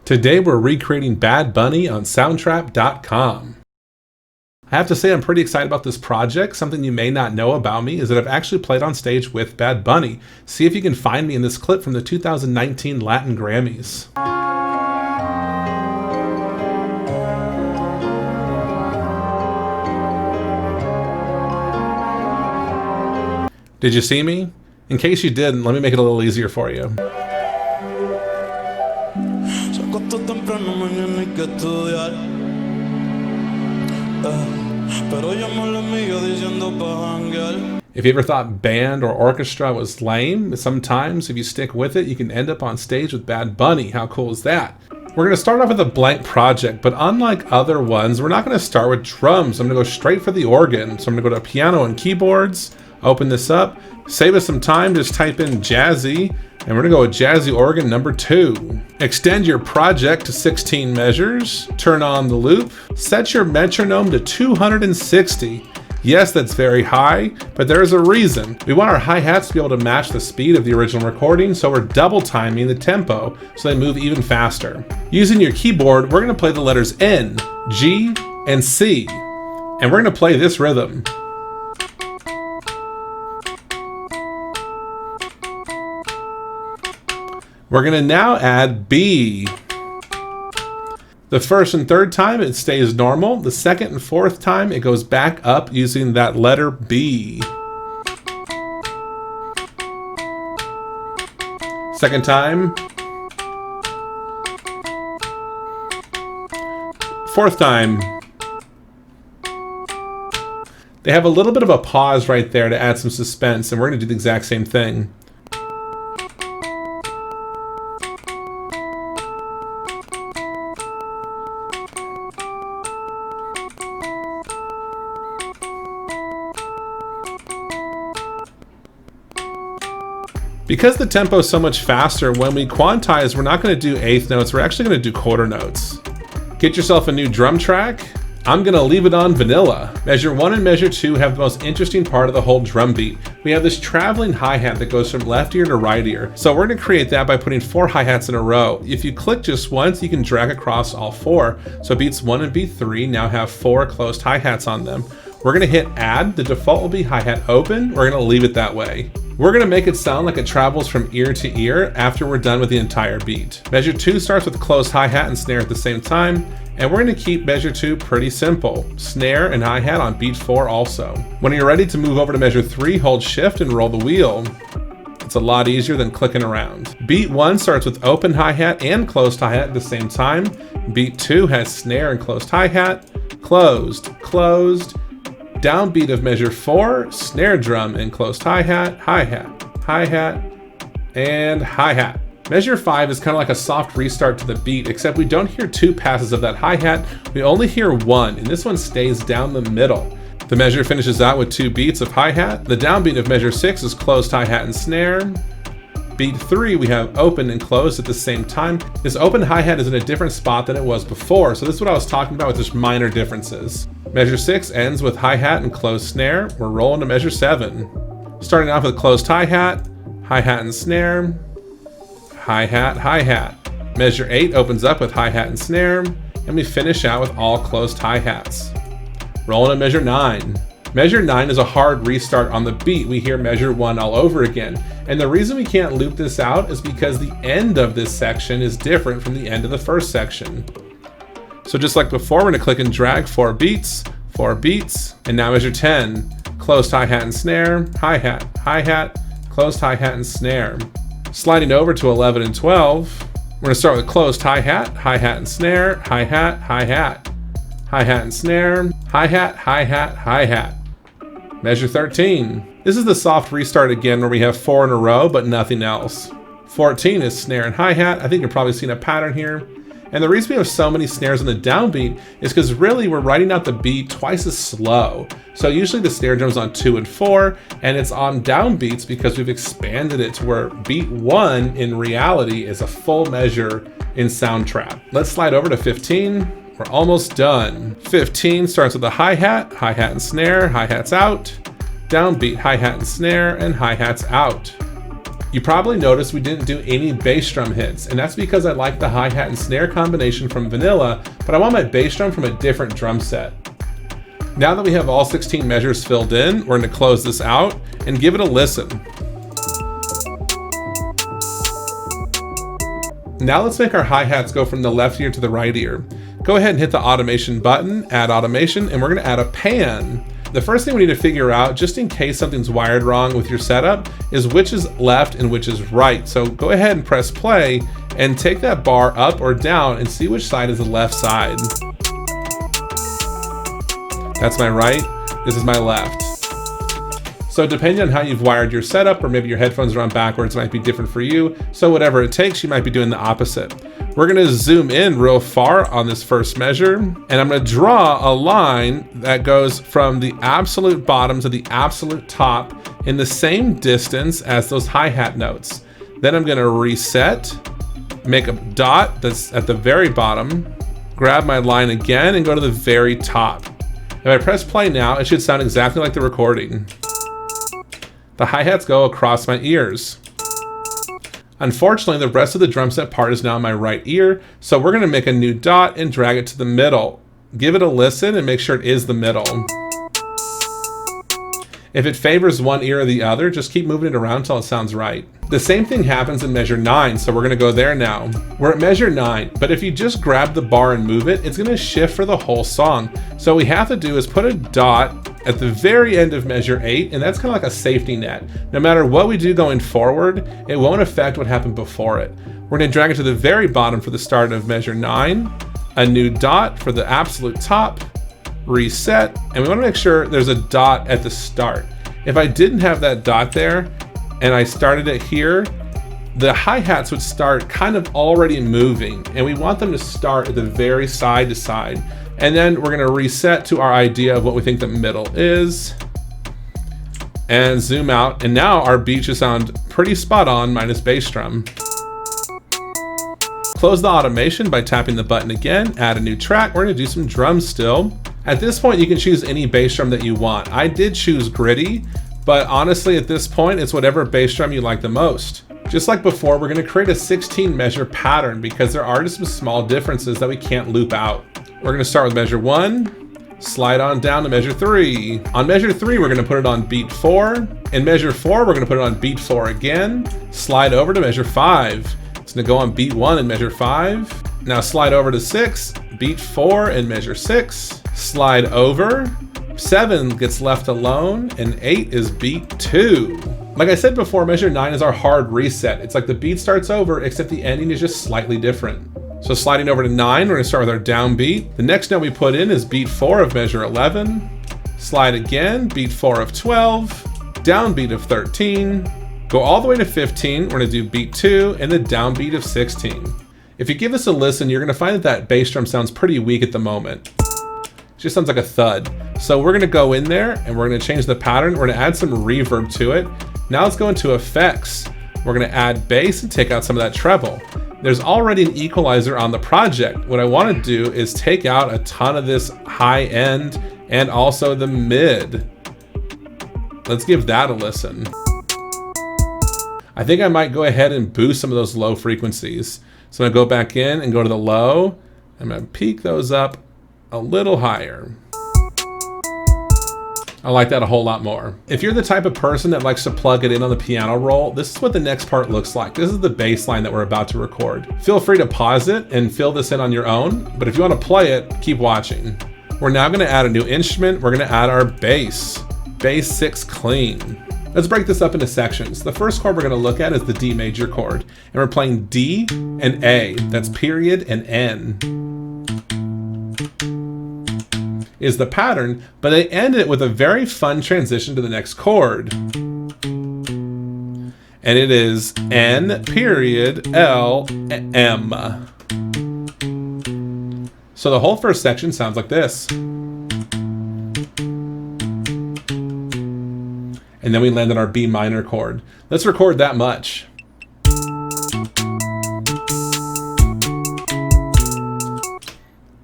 Today we're recreating Bad Bunny on Soundtrap.com. I have to say I'm pretty excited about this project. Something you may not know about me is that I've actually played on stage with Bad Bunny. See if you can find me in this clip from the 2019 Latin Grammys. Did you see me? In case you didn't, let me make it a little easier for you. If you ever thought band or orchestra was lame, sometimes if you stick with it, you can end up on stage with Bad Bunny. How cool is that? We're going to start off with a blank project, but unlike other ones, we're not going to start with drums. I'm going to go straight for the organ. So I'm going to go to piano and keyboards, open this up, save us some time, just type in jazzy, and we're going to go with jazzy organ number 2. Extend your project to 16 measures, turn on the loop, set your metronome to 260. Yes, that's very high, but there's a reason. We want our hi-hats to be able to match the speed of the original recording, so we're double timing the tempo so they move even faster. Using your keyboard, we're going to play the letters N, G, and C, and we're going to play this rhythm. We're going to now add B. The first and third time it stays normal. The second and fourth time it goes back up using that letter B. Second time. Fourth time. They have a little bit of a pause right there to add some suspense, and we're going to do the exact same thing. Because the tempo is so much faster, when we quantize, we're not going to do eighth notes, we're actually going to do quarter notes. Get yourself a new drum track. I'm going to leave it on vanilla. Measure 1 and measure 2 have the most interesting part of the whole drum beat. We have this traveling hi-hat that goes from left ear to right ear. So we're going to create that by putting 4 hi-hats in a row. If you click just once, you can drag across all 4. So beats 1 and beat 3 now have 4 closed hi-hats on them. We're going to hit add. The default will be hi-hat open. We're going to leave it that way. We're going to make it sound like it travels from ear to ear after we're done with the entire beat. Measure 2 starts with closed hi-hat and snare at the same time, and we're going to keep measure 2 pretty simple. Snare and hi-hat on beat 4 also. When you're ready to move over to measure 3, hold shift and roll the wheel. It's a lot easier than clicking around. Beat 1 starts with open hi-hat and closed hi-hat at the same time. Beat 2 has snare and closed hi-hat, closed, closed. Downbeat of measure 4, snare drum and closed hi-hat, hi-hat, hi-hat, and hi-hat. Measure 5 is kind of like a soft restart to the beat, except we don't hear 2 passes of that hi-hat, we only hear 1, and this one stays down the middle. The measure finishes out with 2 beats of hi-hat. The downbeat of measure 6 is closed hi-hat and snare. Beat 3, we have open and closed at the same time. This open hi-hat is in a different spot than it was before, so this is what I was talking about with just minor differences. Measure 6 ends with hi-hat and closed snare. We're rolling to measure 7. Starting off with closed hi-hat, hi-hat and snare, hi-hat, hi-hat. Measure 8 opens up with hi-hat and snare, and we finish out with all closed hi-hats. Rolling to measure 9. Measure 9 is a hard restart on the beat. We hear measure 1 all over again. And the reason we can't loop this out is because the end of this section is different from the end of the first section. So just like before, we're going to click and drag 4 beats, and now measure 10. Closed hi-hat and snare, hi-hat, hi-hat, closed hi-hat and snare. Sliding over to 11 and 12, we're going to start with closed hi-hat, hi-hat and snare, hi-hat, hi-hat, hi-hat and snare, hi-hat, hi-hat, hi-hat. Measure 13. This is the soft restart again where we have 4 in a row, but nothing else. 14 is snare and hi-hat. I think you're probably seeing a pattern here. And the reason we have so many snares on the downbeat is because really we're writing out the beat twice as slow. So usually the snare drum's on 2 and 4, and it's on downbeats because we've expanded it to where beat 1 in reality is a full measure in Soundtrap. Let's slide over to 15. We're almost done. 15 starts with a hi-hat, hi-hat and snare, hi-hats out, downbeat, hi-hat and snare, and hi-hats out. You probably noticed we didn't do any bass drum hits, and that's because I like the hi-hat and snare combination from Vanilla, but I want my bass drum from a different drum set. Now that we have all 16 measures filled in, we're going to close this out and give it a listen. Now let's make our hi-hats go from the left ear to the right ear. Go ahead and hit the automation button, add automation, and we're going to add a pan. The first thing we need to figure out, just in case something's wired wrong with your setup, is which is left and which is right. So go ahead and press play and take that bar up or down and see which side is the left side. That's my right, this is my left. So depending on how you've wired your setup, or maybe your headphones are on backwards, it might be different for you. So whatever it takes, you might be doing the opposite. We're gonna zoom in real far on this first measure, and I'm gonna draw a line that goes from the absolute bottom to the absolute top in the same distance as those hi-hat notes. Then I'm gonna reset, make a dot that's at the very bottom, grab my line again and go to the very top. If I press play now, it should sound exactly like the recording. The hi-hats go across my ears. Unfortunately, the rest of the drum set part is now in my right ear, so we're gonna make a new dot and drag it to the middle. Give it a listen and make sure it is the middle. If it favors one ear or the other, just keep moving it around until it sounds right. The same thing happens in measure 9, so we're gonna go there now. We're at measure 9, but if you just grab the bar and move it, it's gonna shift for the whole song. So what we have to do is put a dot at the very end of measure 8, and that's kind of like a safety net. No matter what we do going forward, it won't affect what happened before it. We're gonna drag it to the very bottom for the start of measure 9, a new dot for the absolute top, reset, and we wanna make sure there's a dot at the start. If I didn't have that dot there, and I started it here, the hi-hats would start kind of already moving, and we want them to start at the very side to side. And then we're gonna reset to our idea of what we think the middle is, and zoom out, and now our beat should sound pretty spot on minus bass drum. Close the automation by tapping the button again, add a new track. We're gonna do some drums still. At this point, you can choose any bass drum that you want. I did choose gritty, but honestly, at this point, it's whatever bass drum you like the most. Just like before, we're gonna create a 16 measure pattern because there are just some small differences that we can't loop out. We're gonna start with measure 1, slide on down to measure 3. On measure 3, we're gonna put it on beat 4. In measure 4, we're gonna put it on beat 4 again. Slide over to measure 5. It's gonna go on beat 1 and measure 5. Now slide over to 6, beat 4 and measure 6. Slide over. 7 gets left alone, and 8 is beat 2. Like I said before, measure 9 is our hard reset. It's like the beat starts over, except the ending is just slightly different. So sliding over to 9, we're gonna start with our downbeat. The next note we put in is beat 4 of measure 11. Slide again, beat 4 of 12, downbeat of 13. Go all the way to 15, we're gonna do beat 2 and the downbeat of 16. If you give this a listen, you're gonna find that that bass drum sounds pretty weak at the moment. It just sounds like a thud. So we're gonna go in there and we're gonna change the pattern. We're gonna add some reverb to it. Now let's go into effects. We're gonna add bass and take out some of that treble. There's already an equalizer on the project. What I wanna do is take out a ton of this high end and also the mid. Let's give that a listen. I think I might go ahead and boost some of those low frequencies. So I'm gonna go back in and go to the low. I'm gonna peak those up a little higher. I like that a whole lot more. If you're the type of person that likes to plug it in on the piano roll, this is what the next part looks like. This is the bass line that we're about to record. Feel free to pause it and fill this in on your own, but if you want to play it, keep watching. We're now going to add a new instrument. We're going to add our bass 6 clean. Let's break this up into sections. The first chord we're going to look at is the D major chord, and we're playing D and A. That's period and N is the pattern, but they end it with a very fun transition to the next chord. And it is N period L M. So the whole first section sounds like this. And then we land on our B minor chord. Let's record that much.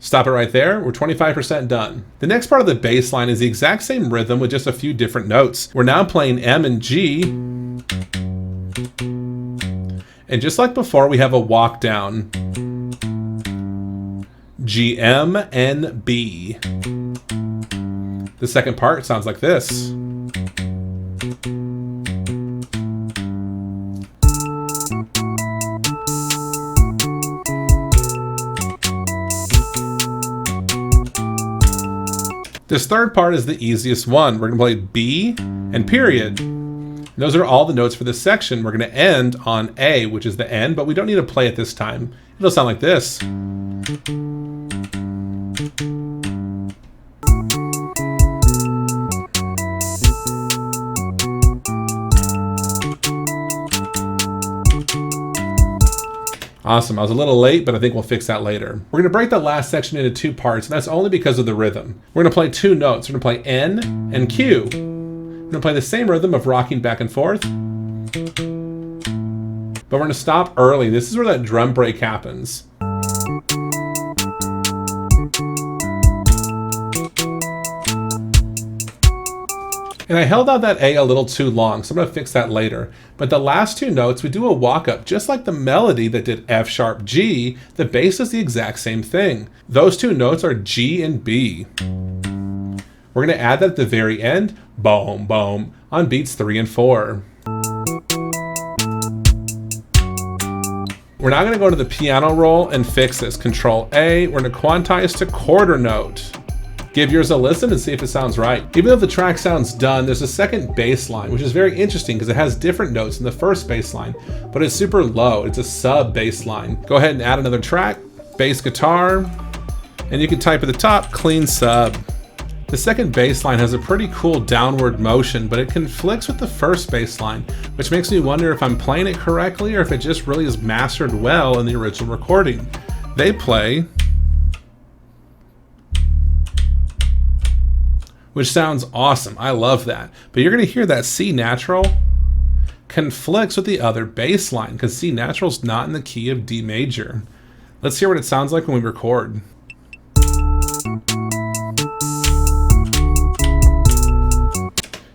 Stop it right there. We're 25% done. The next part of the bass line is the exact same rhythm with just a few different notes. We're now playing M and G. And just like before, we have a walk down. G, M, N, B. The second part sounds like this. This third part is the easiest one. We're going to play B and period. And those are all the notes for this section. We're going to end on A, which is the end, but we don't need to play it this time. It'll sound like this. Awesome. I was a little late, but I think we'll fix that later. We're going to break the last section into two parts, and that's only because of the rhythm. We're going to play two notes. We're going to play N and Q. We're going to play the same rhythm of rocking back and forth, but we're going to stop early. This is where that drum break happens. And I held out that A a little too long, so I'm going to fix that later. But the last two notes, we do a walk-up. Just like the melody that did F sharp G, the bass is the exact same thing. Those two notes are G and B. We're going to add that at the very end, boom, boom, on beats 3 and 4. We're now going to go to the piano roll and fix this. Control A, we're going to quantize to quarter note. Give yours a listen and see if it sounds right. Even though the track sounds done, there's a second bass line, which is very interesting because it has different notes than the first bass line, but it's super low. It's a sub bass line. Go ahead and add another track, bass guitar, and you can type at the top, clean sub. The second bass line has a pretty cool downward motion, but it conflicts with the first bass line, which makes me wonder if I'm playing it correctly or if it just really is mastered well in the original recording. They play, which sounds awesome. I love that. But you're going to hear that C natural conflicts with the other bass line because C natural's not in the key of D major. Let's hear what it sounds like when we record.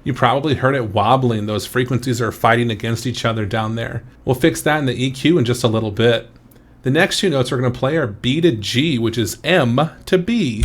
You probably heard it wobbling. Those frequencies are fighting against each other down there. We'll fix that in the EQ in just a little bit. The next two notes we're going to play are B to G, which is M to B.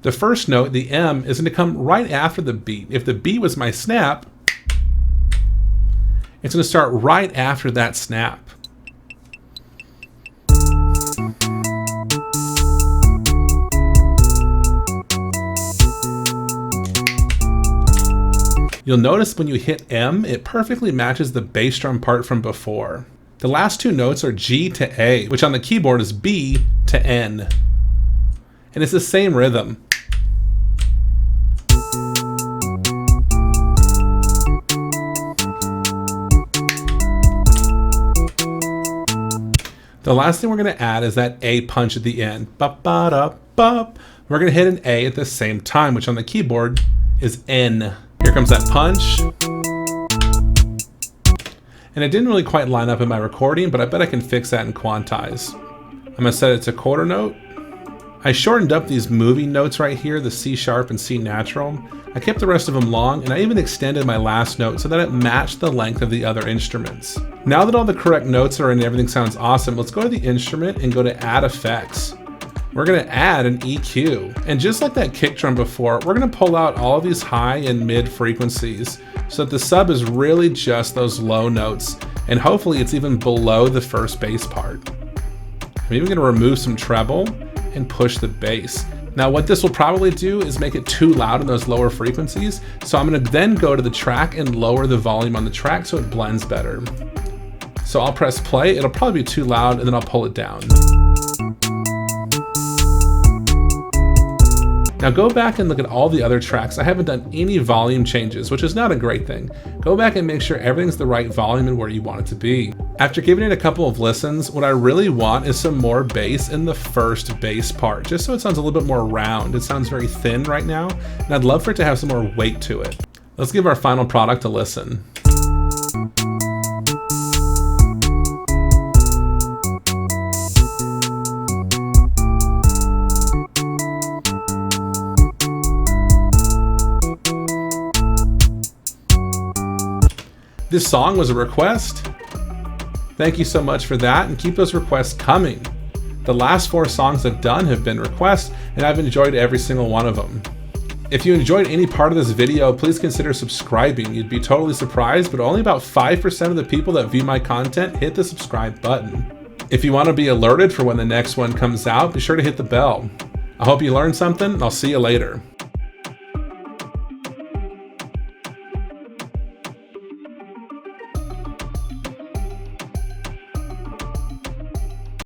The first note, the M, is going to come right after the beat. If the beat was my snap, it's going to start right after that snap. You'll notice when you hit M, it perfectly matches the bass drum part from before. The last two notes are G to A, which on the keyboard is B to N. And it's the same rhythm. The last thing we're going to add is that A punch at the end. Ba-ba-da-bop. We're going to hit an A at the same time, which on the keyboard is N. Here comes that punch. And it didn't really quite line up in my recording, but I bet I can fix that and quantize. I'm going to set it to quarter note. I shortened up these moving notes right here, the C sharp and C natural. I kept the rest of them long, and I even extended my last note so that it matched the length of the other instruments. Now that all the correct notes are in and everything sounds awesome, let's go to the instrument and go to Add Effects. We're going to add an EQ. And just like that kick drum before, we're going to pull out all of these high and mid frequencies so that the sub is really just those low notes, and hopefully it's even below the first bass part. I'm even going to remove some treble and push the bass. Now what this will probably do is make it too loud in those lower frequencies, so I'm going to then go to the track and lower the volume on the track so it blends better. So I'll press play, it'll probably be too loud, and then I'll pull it down. Now go back and look at all the other tracks. I haven't done any volume changes, which is not a great thing. Go back and make sure everything's the right volume and where you want it to be. After giving it a couple of listens, what I really want is some more bass in the first bass part, just so it sounds a little bit more round. It sounds very thin right now, and I'd love for it to have some more weight to it. Let's give our final product a listen. This song was a request, Thank you so much for that, and keep those requests coming. The last 4 songs I've done have been requests, and I've enjoyed every single one of them. If you enjoyed any part of this video, please consider subscribing. You'd be totally surprised, but only about 5% of the people that view my content hit the subscribe button. If you want to be alerted for when the next one comes out, be sure to hit the bell. I hope you learned something, and I'll see you later.